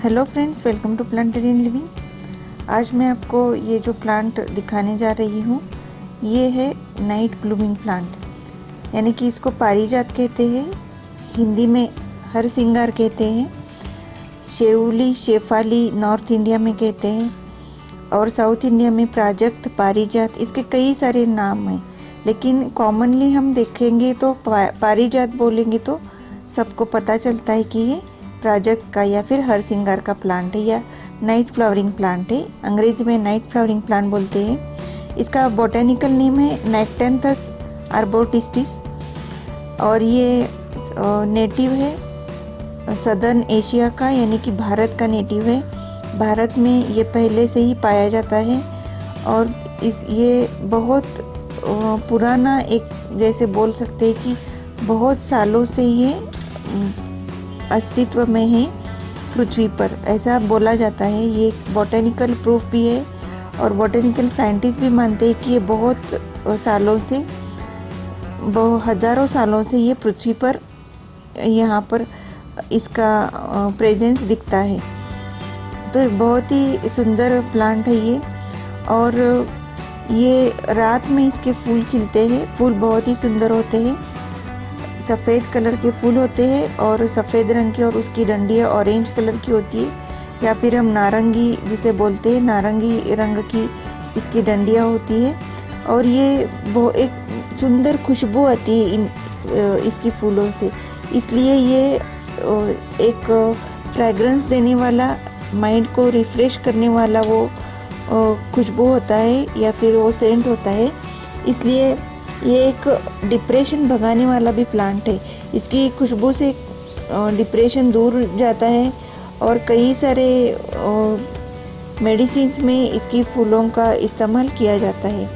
Hello friends, welcome to plantarian living. आज मैं आपको ये जो प्लांट दिखाने जा रही हूँ ये है नाइट ब्लूमिंग प्लांट, यानी कि इसको पारिजात कहते हैं, हिंदी में हरसिंगार कहते हैं, शेउली शेफाली नॉर्थ इंडिया में कहते हैं और साउथ इंडिया में प्राजक्त, पारिजात, इसके कई सारे नाम हैं। लेकिन कॉमनली हम देखेंगे तो पारिजात बोलेंगे तो सबको पता चलता है कि ये प्राजक्त का या फिर हरसिंगार का प्लांट है या नाइट फ्लावरिंग प्लांट है। अंग्रेजी में नाइट फ्लावरिंग प्लांट बोलते हैं। इसका बॉटेनिकल नेम है नेक्टेंथस आर्बोरिस्टिस और ये नेटिव है सदर्न एशिया का, यानी कि भारत का नेटिव है। भारत में ये पहले से ही पाया जाता है और ये बहुत पुराना, एक जैसे बोल सकते हैं कि बहुत सालों से ये अस्तित्व में है पृथ्वी पर, ऐसा बोला जाता है। ये बॉटेनिकल प्रूफ भी है और बॉटेनिकल साइंटिस्ट भी मानते हैं कि ये बहुत सालों से, हज़ारों सालों से ये पृथ्वी पर, यहाँ पर इसका प्रेजेंस दिखता है। तो एक बहुत ही सुंदर प्लांट है ये। और ये रात में इसके फूल खिलते हैं। फूल बहुत ही सुंदर होते हैं, सफ़ेद कलर के फूल होते हैं और सफ़ेद रंग की, और उसकी डंडियाँ ऑरेंज कलर की होती है या फिर हम नारंगी जिसे बोलते हैं, नारंगी रंग की इसकी डंडियाँ होती है। और ये बहुत एक सुंदर खुशबू आती है इसकी फूलों से, इसलिए ये एक फ्रेगरेंस देने वाला, माइंड को रिफ़्रेश करने वाला वो खुशबू होता है या फिर वो सेंट होता है। इसलिए ये एक डिप्रेशन भगाने वाला भी प्लांट है। इसकी खुशबू से डिप्रेशन दूर जाता है और कई सारे मेडिसिन्स में इसकी फूलों का इस्तेमाल किया जाता है।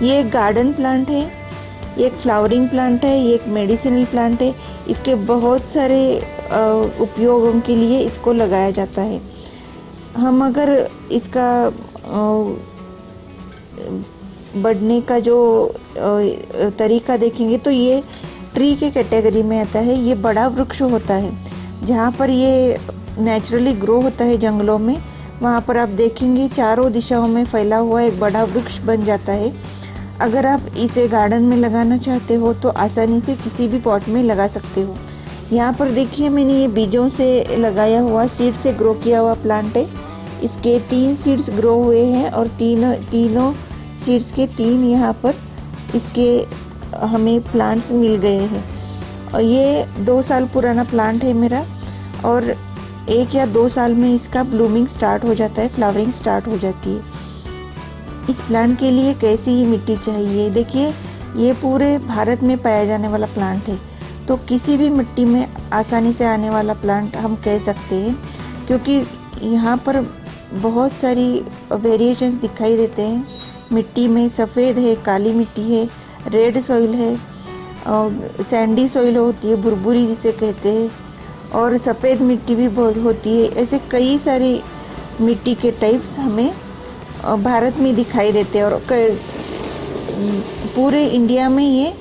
ये एक गार्डन प्लांट है, ये एक फ्लावरिंग प्लांट है, ये एक मेडिसिनल प्लांट है। इसके बहुत सारे उपयोगों के लिए इसको लगाया जाता है। हम अगर इसका बढ़ने का जो तरीका देखेंगे तो ये ट्री के कैटेगरी में आता है। ये बड़ा वृक्ष होता है, जहाँ पर ये नेचुरली ग्रो होता है जंगलों में, वहाँ पर आप देखेंगे चारों दिशाओं में फैला हुआ एक बड़ा वृक्ष बन जाता है। अगर आप इसे गार्डन में लगाना चाहते हो तो आसानी से किसी भी पॉट में लगा सकते हो। यहाँ पर देखिए, मैंने ये बीजों से लगाया हुआ, सीड से ग्रो किया हुआ प्लांट है। इसके 3 सीड्स ग्रो हुए हैं और तीनों सीड्स के 3 यहाँ पर इसके हमें प्लांट्स मिल गए हैं। और ये 2 साल पुराना प्लांट है मेरा, और 1 या 2 साल में इसका ब्लूमिंग स्टार्ट हो जाता है, फ्लावरिंग स्टार्ट हो जाती है। इस प्लांट के लिए कैसी मिट्टी चाहिए, देखिए ये पूरे भारत में पाया जाने वाला प्लांट है, तो किसी भी मिट्टी में आसानी से आने वाला प्लांट हम कह सकते हैं, क्योंकि यहाँ पर बहुत सारी वेरिएशंस दिखाई देते हैं मिट्टी में। सफ़ेद है, काली मिट्टी है, रेड सॉइल है, सैंडी सॉइल होती है, भुरभुरी जिसे कहते हैं, और सफ़ेद मिट्टी भी बहुत होती है। ऐसे कई सारी मिट्टी के टाइप्स हमें भारत में दिखाई देते हैं और पूरे इंडिया में ये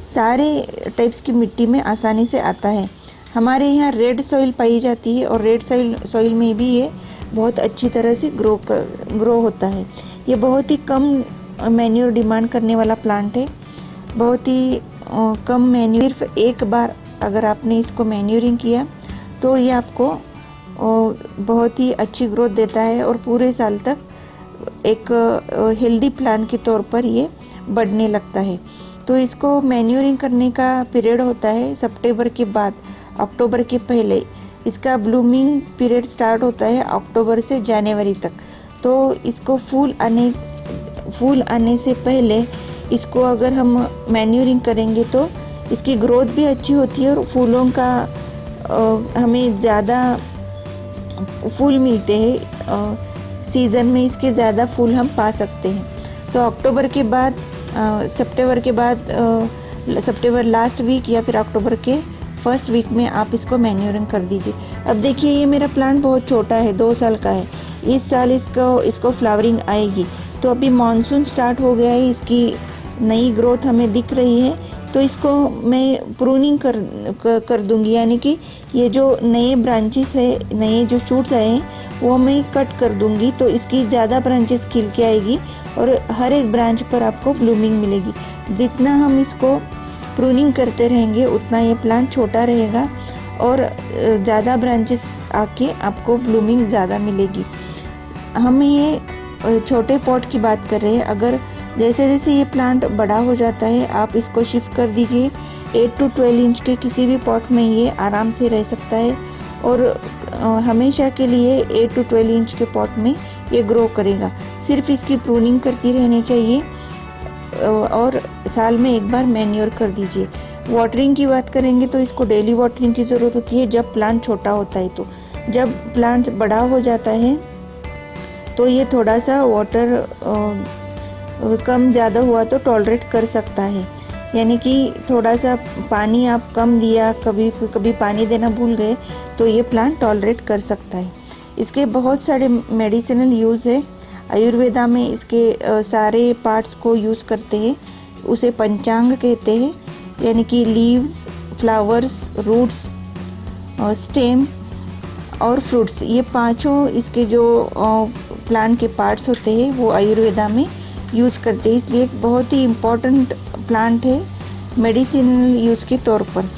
सारे टाइप्स की मिट्टी में आसानी से आता है। हमारे यहाँ रेड सॉइल पाई जाती है और रेड सॉइल में भी ये बहुत अच्छी तरह से ग्रो होता है। ये बहुत ही कम मैन्योर डिमांड करने वाला प्लांट है, बहुत ही कम मैन्योर। सिर्फ एक बार अगर आपने इसको मैन्योरिंग किया तो ये आपको बहुत ही अच्छी ग्रोथ देता है और पूरे साल तक एक हेल्दी प्लांट के तौर पर ये बढ़ने लगता है। तो इसको मैन्योरिंग करने का पीरियड होता है सितंबर के बाद, अक्टूबर के पहले। इसका ब्लूमिंग पीरियड स्टार्ट होता है अक्टूबर से जनवरी तक। तो इसको फूल आने से पहले इसको अगर हम मैन्योरिंग करेंगे तो इसकी ग्रोथ भी अच्छी होती है और फूलों का हमें ज़्यादा फूल मिलते हैं। सीज़न में इसके ज़्यादा फूल हम पा सकते हैं। तो अक्टूबर के बाद, सितंबर लास्ट वीक या फिर अक्टूबर के फर्स्ट वीक में आप इसको मैन्योरिंग कर दीजिए। अब देखिए, ये मेरा प्लांट बहुत छोटा है, 2 साल का है। इस साल इसको फ्लावरिंग आएगी। तो अभी मानसून स्टार्ट हो गया है, इसकी नई ग्रोथ हमें दिख रही है। तो इसको मैं प्रूनिंग कर दूंगी, यानी कि ये जो नए ब्रांचेस है, नए जो शूट्स आए हैं वो मैं कट कर दूंगी, तो इसकी ज़्यादा ब्रांचेस खिल के आएगी और हर एक ब्रांच पर आपको ब्लूमिंग मिलेगी। जितना हम इसको प्रूनिंग करते रहेंगे उतना ये प्लांट छोटा रहेगा और ज़्यादा ब्रांचेस आके आपको ब्लूमिंग ज़्यादा मिलेगी। हम ये छोटे पॉट की बात कर रहे हैं। अगर जैसे जैसे ये प्लांट बड़ा हो जाता है आप इसको शिफ्ट कर दीजिए 8 to 12 इंच के किसी भी पॉट में, ये आराम से रह सकता है और हमेशा के लिए 8 to 12 इंच के पॉट में ये ग्रो करेगा। सिर्फ इसकी प्रूनिंग करती रहनी चाहिए और साल में एक बार मैन्योर कर दीजिए। वाटरिंग की बात करेंगे तो इसको डेली वाटरिंग की ज़रूरत होती है जब प्लांट छोटा होता है। तो जब प्लांट बड़ा हो जाता है तो ये थोड़ा सा वाटर कम ज़्यादा हुआ तो टॉलरेट कर सकता है, यानी कि थोड़ा सा पानी आप कम दिया, कभी पानी देना भूल गए तो ये प्लांट टॉलरेट कर सकता है। इसके बहुत सारे मेडिसिनल यूज़ है। आयुर्वेदा में इसके सारे पार्ट्स को यूज़ करते हैं, उसे पंचांग कहते हैं, यानी कि लीव्स, फ्लावर्स, रूट्स, स्टेम और फ्रूट्स, ये पांचों इसके जो प्लांट के पार्ट्स होते हैं वो आयुर्वेदा में यूज़ करते हैं। इसलिए एक बहुत ही इम्पॉर्टेंट प्लांट है मेडिसिनल यूज़ के तौर पर।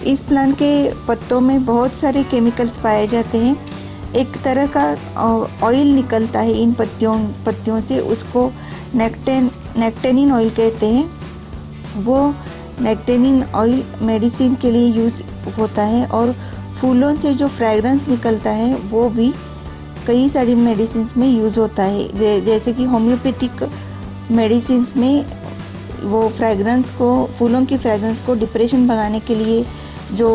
इस प्लांट के पत्तों में बहुत सारे केमिकल्स पाए जाते हैं। एक तरह का ऑयल निकलता है इन पत्तियों से, उसको नेक्टेनिन ऑयल कहते हैं। वो नेक्टेनिन ऑयल मेडिसिन के लिए यूज़ होता है और फूलों से जो फ्रेगरेंस निकलता है वो भी कई सारी मेडिसिन्स में यूज़ होता है। जैसे कि होम्योपैथिक मेडिसिन्स में वो फ्रेगरेंस को, फूलों की फ्रेगरेंस को डिप्रेशन भगाने के लिए जो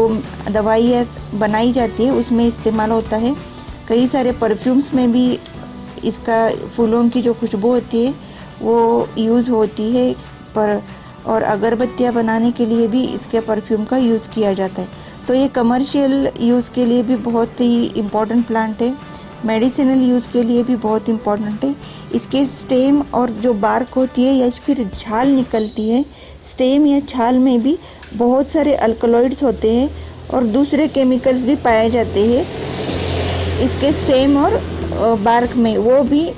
दवाइयाँ बनाई जाती है उसमें इस्तेमाल होता है। कई सारे परफ्यूम्स में भी इसका, फूलों की जो खुशबू होती है वो यूज़ होती है और अगरबत्तियाँ बनाने के लिए भी इसके परफ्यूम का यूज़ किया जाता है। तो ये कमर्शियल यूज़ के लिए भी बहुत ही इम्पॉर्टेंट प्लांट है, मेडिसिनल यूज़ के लिए भी बहुत इम्पॉर्टेंट है। इसके स्टेम और जो बार्क होती है या फिर छाल निकलती है, स्टेम या छाल में भी बहुत सारे अल्कलॉइड्स होते हैं और दूसरे केमिकल्स भी पाए जाते हैं इसके स्टेम और बार्क में, वो भी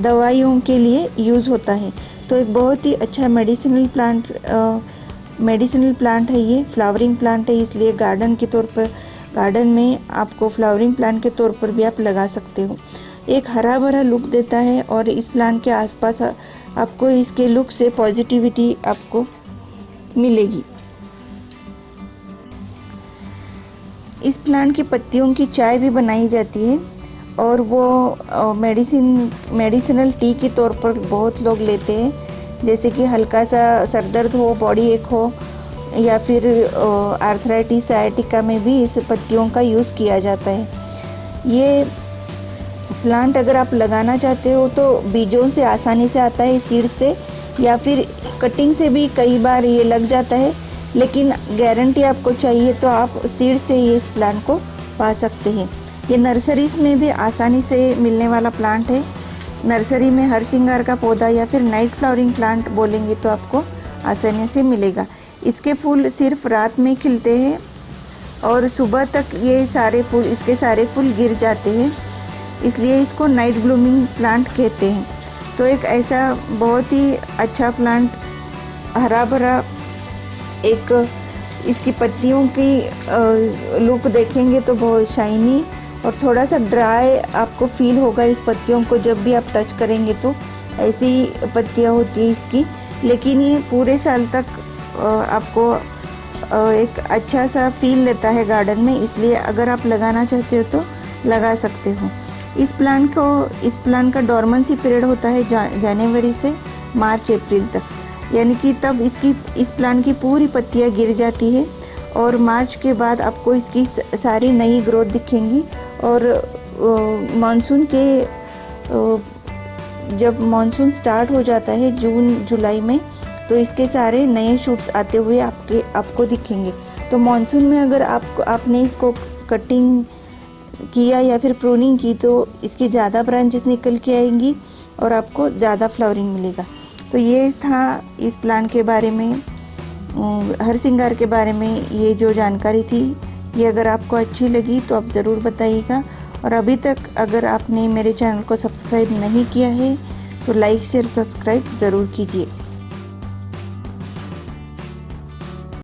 दवाइयों के लिए यूज़ होता है। तो एक बहुत ही अच्छा मेडिसिनल प्लांट है ये, फ्लावरिंग प्लांट है, इसलिए गार्डन में आपको फ्लावरिंग प्लांट के तौर पर भी आप लगा सकते हो। एक हरा भरा लुक देता है और इस प्लांट के आसपास आपको इसके लुक से पॉजिटिविटी आपको मिलेगी। इस प्लांट की पत्तियों की चाय भी बनाई जाती है और वो मेडिसिनल टी के तौर पर बहुत लोग लेते हैं। जैसे कि हल्का सा सर दर्द हो, बॉडी एक हो या फिर आर्थराइटिस, साइटिका में भी इस पत्तियों का यूज़ किया जाता है। ये प्लांट अगर आप लगाना चाहते हो तो बीजों से आसानी से आता है, सीड से या फिर कटिंग से भी कई बार ये लग जाता है, लेकिन गारंटी आपको चाहिए तो आप सीड से ये इस प्लांट को पा सकते हैं। ये नर्सरीज़ में भी आसानी से मिलने वाला प्लांट है। नर्सरी में हर सिंगार का पौधा या फिर नाइट फ्लावरिंग प्लांट बोलेंगे तो आपको आसानी से मिलेगा। इसके फूल सिर्फ रात में खिलते हैं और सुबह तक इसके सारे फूल गिर जाते हैं, इसलिए इसको नाइट ब्लूमिंग प्लांट कहते हैं। तो एक ऐसा बहुत ही अच्छा प्लांट, हरा भरा, एक इसकी पत्तियों की लुक देखेंगे तो बहुत शाइनी और थोड़ा सा ड्राई आपको फील होगा इस पत्तियों को जब भी आप टच करेंगे, तो ऐसी पत्तियां होती है इसकी। लेकिन ये पूरे साल तक आपको एक अच्छा सा फील लेता है गार्डन में, इसलिए अगर आप लगाना चाहते हो तो लगा सकते हो। इस प्लांट का डॉर्मेंसी पीरियड होता है जनवरी से मार्च अप्रैल तक, यानी कि तब इस प्लांट की पूरी पत्तियां गिर जाती है और मार्च के बाद आपको इसकी सारी नई ग्रोथ दिखेंगी। और जब मानसून स्टार्ट हो जाता है जून जुलाई में, तो इसके सारे नए शूट्स आते हुए आपको दिखेंगे। तो मानसून में अगर आपने इसको कटिंग किया या फिर प्रूनिंग की तो इसकी ज़्यादा ब्रांचेस निकल के आएंगी और आपको ज़्यादा फ्लावरिंग मिलेगा। तो ये था इस प्लांट के बारे में हर श्रृंगार के बारे में ये जो जानकारी थी, ये अगर आपको अच्छी लगी तो आप ज़रूर बताइएगा। और अभी तक अगर आपने मेरे चैनल को सब्सक्राइब नहीं किया है तो लाइक शेयर सब्सक्राइब ज़रूर कीजिए।